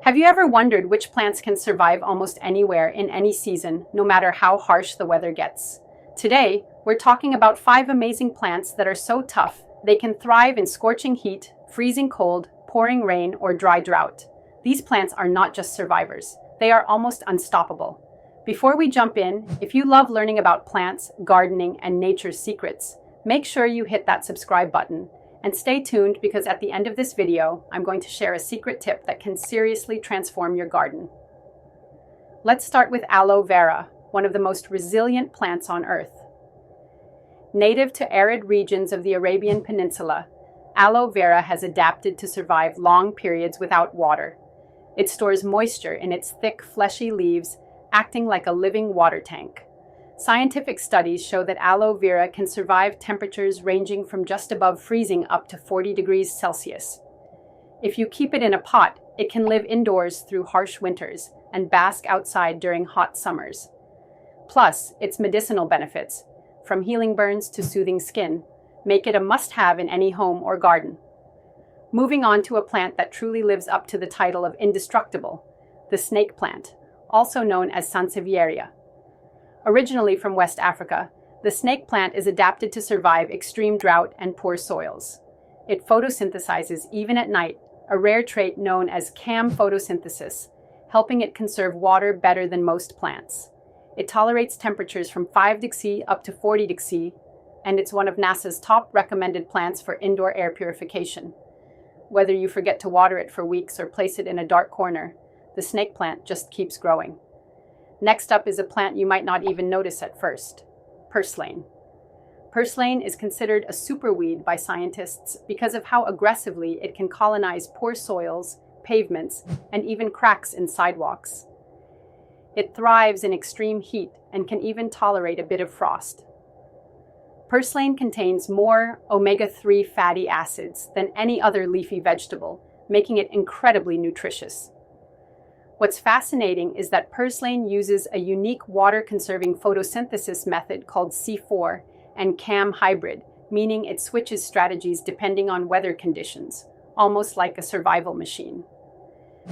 Have you ever wondered which plants can survive almost anywhere in any season, no matter how harsh the weather gets? Today, we're talking about 5 amazing plants that are so tough they can thrive in scorching heat, freezing cold, pouring rain, or dry drought. These plants are not just survivors, they are almost unstoppable. Before we jump in, if you love learning about plants, gardening, and nature's secrets, make sure you hit that subscribe button. And stay tuned because at the end of this video, I'm going to share a secret tip that can seriously transform your garden. Let's start with aloe vera, one of the most resilient plants on Earth. Native to arid regions of the Arabian Peninsula, aloe vera has adapted to survive long periods without water. It stores moisture in its thick, fleshy leaves, acting like a living water tank. Scientific studies show that aloe vera can survive temperatures ranging from just above freezing up to 40 degrees Celsius. If you keep it in a pot, it can live indoors through harsh winters and bask outside during hot summers. Plus, its medicinal benefits, from healing burns to soothing skin, make it a must-have in any home or garden. Moving on to a plant that truly lives up to the title of indestructible, the snake plant, also known as sansevieria. Originally from West Africa, the snake plant is adapted to survive extreme drought and poor soils. It photosynthesizes even at night, a rare trait known as CAM photosynthesis, helping it conserve water better than most plants. It tolerates temperatures from 5 degrees C up to 40 degrees C, and it's one of NASA's top recommended plants for indoor air purification. Whether you forget to water it for weeks or place it in a dark corner, the snake plant just keeps growing. Next up is a plant you might not even notice at first, purslane. Purslane is considered a superweed by scientists because of how aggressively it can colonize poor soils, pavements, and even cracks in sidewalks. It thrives in extreme heat and can even tolerate a bit of frost. Purslane contains more omega-3 fatty acids than any other leafy vegetable, making it incredibly nutritious. What's fascinating is that purslane uses a unique water-conserving photosynthesis method called C4 and CAM hybrid, meaning it switches strategies depending on weather conditions, almost like a survival machine.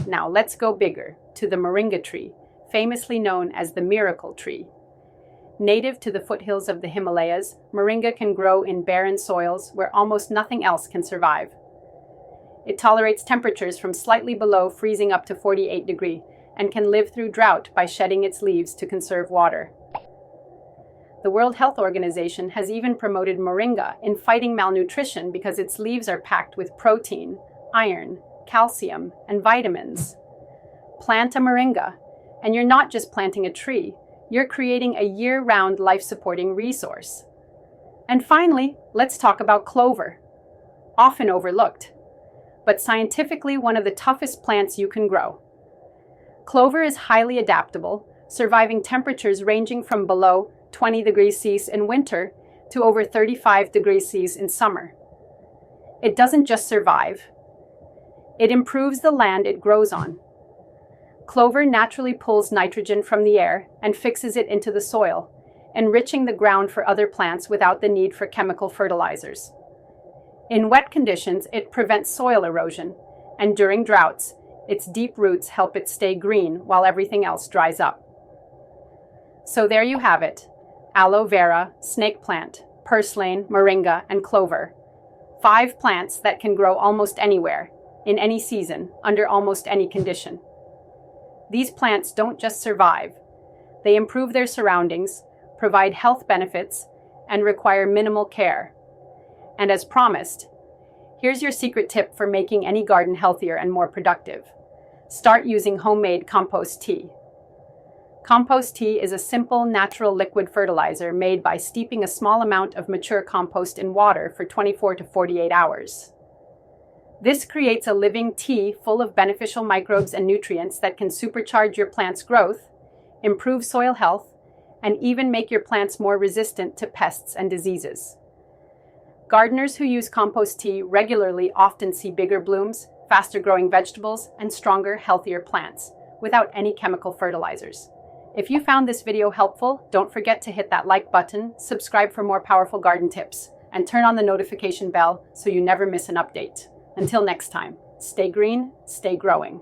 Now let's go bigger, to the moringa tree, famously known as the miracle tree. Native to the foothills of the Himalayas, moringa can grow in barren soils where almost nothing else can survive. It tolerates temperatures from slightly below freezing up to 48 degrees and can live through drought by shedding its leaves to conserve water. The World Health Organization has even promoted moringa in fighting malnutrition because its leaves are packed with protein, iron, calcium, and vitamins. Plant a moringa, and you're not just planting a tree, you're creating a year-round life-supporting resource. And finally, let's talk about clover, often overlooked, but scientifically one of the toughest plants you can grow. Clover is highly adaptable, surviving temperatures ranging from below 20 degrees Celsius in winter to over 35 degrees Celsius in summer. It doesn't just survive, it improves the land it grows on. Clover naturally pulls nitrogen from the air and fixes it into the soil, enriching the ground for other plants without the need for chemical fertilizers. In wet conditions, it prevents soil erosion, and during droughts, its deep roots help it stay green while everything else dries up. So there you have it, aloe vera, snake plant, purslane, moringa, and clover. 5 plants that can grow almost anywhere, in any season, under almost any condition. These plants don't just survive, they improve their surroundings, provide health benefits, and require minimal care. And as promised, here's your secret tip for making any garden healthier and more productive. Start using homemade compost tea. Compost tea is a simple, natural liquid fertilizer made by steeping a small amount of mature compost in water for 24 to 48 hours. This creates a living tea full of beneficial microbes and nutrients that can supercharge your plant's growth, improve soil health, and even make your plants more resistant to pests and diseases. Gardeners who use compost tea regularly often see bigger blooms, faster growing vegetables, and stronger, healthier plants without any chemical fertilizers. If you found this video helpful, don't forget to hit that like button, subscribe for more powerful garden tips, and turn on the notification bell so you never miss an update. Until next time, stay green, stay growing.